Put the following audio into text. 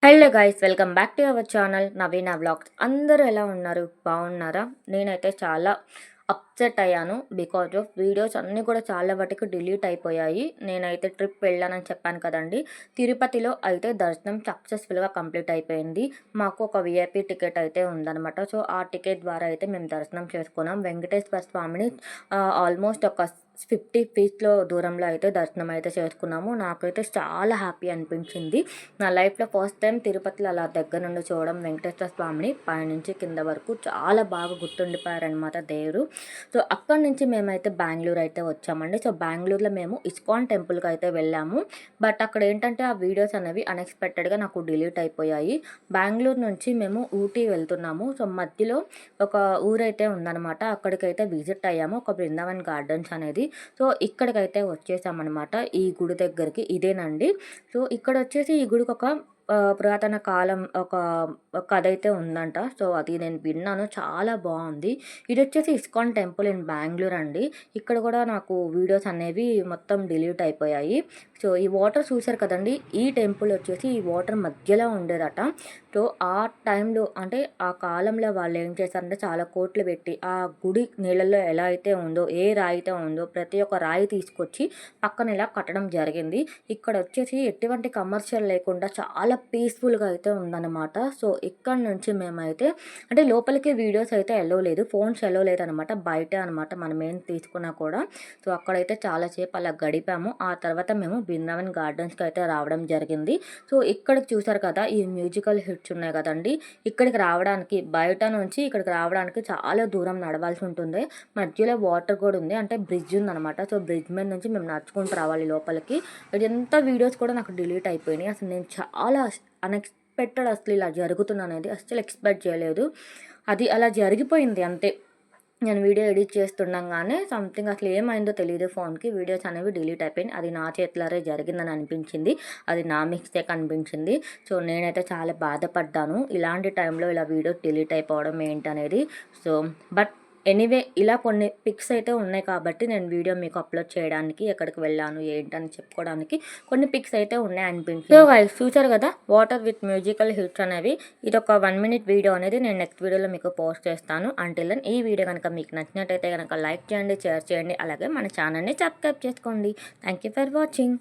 Hello guys, welcome back to our channel Naveena vlogs. అందరూ ఎలా ఉన్నారు? బాగున్నారా? నేనైతే చాలా అప్సెట్ అయ్యాను. బికాజ్ ఆఫ్ వీడియోస్ అన్నీ కూడా చాలా వాటికి డిలీట్ అయిపోయాయి. నేనైతే ట్రిప్ వెళ్ళానని చెప్పాను కదండి. తిరుపతిలో అయితే దర్శనం సక్సెస్ఫుల్గా కంప్లీట్ అయిపోయింది. మాకు ఒక విఐపి టికెట్ అయితే ఉందన్నమాట. సో ఆ టికెట్ ద్వారా అయితే మేము దర్శనం చేసుకున్నాం. వెంకటేశ్వర స్వామిని ఆల్మోస్ట్ ఒక 50 ఫీట్స్లో దూరంలో అయితే దర్శనం అయితే చేసుకున్నాము. నాకైతే చాలా హ్యాపీ అనిపించింది. నా లైఫ్లో ఫస్ట్ టైం తిరుపతిలో అలా దగ్గర నుండి చూడడం, వెంకటేశ్వర స్వామిని పైనుంచి కింద వరకు చాలా బాగా గుర్తుండిపోయారనమాట దేవుడు. సో అక్కడి నుంచి మేమైతే బెంగళూరు అయితే వచ్చామండి. సో బెంగళూరులో మేము ఇస్కాన్ టెంపుల్కి అయితే వెళ్ళాము. బట్ అక్కడ ఏంటంటే ఆ వీడియోస్ అనేవి అన్ఎక్స్పెక్టెడ్గా నాకు డిలీట్ అయిపోయాయి. బెంగళూరు నుంచి మేము ఊటీ వెళ్తున్నాము. సో మధ్యలో ఒక ఊరైతే ఉందన్నమాట. అక్కడికైతే విజిట్ అయ్యాము, ఒక బృందావన్ గార్డెన్స్ అనేది. సో ఇక్కడికైతే వచ్చేసామన్నమాట, ఈ గుడి దగ్గరికి. ఇదేనండి. సో ఇక్కడ వచ్చేసి ఈ గుడికి ఒక పురాతన కాలం ఒక కథ అయితే ఉందంట. సో అది నేను విన్నాను, చాలా బాగుంది. ఇది వచ్చేసి ఇస్కాన్ టెంపుల్ ఇన్ బెంగళూరు అండి. ఇక్కడ కూడా నాకు వీడియోస్ అనేవి మొత్తం డిలీట్ అయిపోయాయి. సో ఈ వాటర్ చూసారు కదండి, ఈ టెంపుల్ వచ్చేసి ఈ వాటర్ మధ్యలో ఉండేదట. సో ఆ టైంలో అంటే ఆ కాలంలో వాళ్ళు ఏం చేశారంటే చాలా కోట్లు పెట్టి ఆ గుడి నీళ్ళల్లో ఎలా అయితే ఉందో, ఏ రాయి అయితే ఉందో ప్రతి ఒక్క రాయి తీసుకొచ్చి పక్కన ఇలా కట్టడం జరిగింది. ఇక్కడ వచ్చేసి ఎటువంటి కమర్షియల్ లేకుండా చాలా పీస్ఫుల్గా అయితే ఉందన్నమాట. సో ఇక్కడ నుంచి మేమైతే అంటే లోపలికి వీడియోస్ అయితే ఎలో లేదు, ఫోన్స్ ఎలో లేదనమాట, బయటే అనమాట మనం ఏం తీసుకున్నా కూడా. సో అక్కడైతే చాలాసేపు అలా గడిపాము. ఆ తర్వాత మేము బృందావన్ గార్డెన్స్కి అయితే రావడం జరిగింది. సో ఇక్కడికి చూసారు కదా, ఈ మ్యూజికల్ హిట్స్ ఉన్నాయి కదండి. ఇక్కడికి రావడానికి బయట నుంచి ఇక్కడికి రావడానికి చాలా దూరం నడవాల్సి ఉంటుంది. మధ్యలో వాటర్ కూడా ఉంది, అంటే బ్రిడ్జ్ ఉందన్నమాట. సో బ్రిడ్జ్ మీద నుంచి మేము నడుచుకుంటూ రావాలి లోపలికి. ఇదంతా వీడియోస్ కూడా నాకు డిలీట్ అయిపోయినాయి. అసలు నేను చాలా అన్ఎక్స్పెక్టెడ్, అసలు ఇలా జరుగుతుంది అనేది అసలు ఎక్స్పెక్ట్ చేయలేదు. అది అలా జరిగిపోయింది అంతే. నేను వీడియో ఎడిట్ చేస్తుండగానే సంథింగ్ అసలు ఏమైందో తెలియదు, ఫోన్కి వీడియోస్ అనేవి డిలీట్ అయిపోయింది. అది నా చేతిలోనే జరిగిందని అనిపించింది, అది నా మిస్టేక్ అనిపించింది. సో నేనైతే చాలా బాధపడ్డాను, ఇలాంటి టైంలో ఇలా వీడియోస్ డిలీట్ అయిపోవడం ఏంటనేది. సో బట్ ఎనీవే ఇలా కొన్ని పిక్స్ అయితే ఉన్నాయి కాబట్టి నేను వీడియో మీకు అప్లోడ్ చేయడానికి, ఎక్కడికి వెళ్ళాను ఏంటని చెప్పుకోవడానికి కొన్ని పిక్స్ అయితే ఉన్నాయి అనిపించింది. సో గైస్ చూసారు కదా, వాటర్ విత్ మ్యూజికల్ హిట్స్ అనేవి. ఇది ఒక 1 minute వీడియో అనేది నేను నెక్స్ట్ వీడియోలో మీకు పోస్ట్ చేస్తాను. అంటిల్ దెన్ ఈ వీడియో కనుక మీకు నచ్చినట్టయితే కనుక లైక్ చేయండి, షేర్ చేయండి, అలాగే మన ఛానల్ని సబ్స్క్రైబ్ చేసుకోండి. Thank you for watching.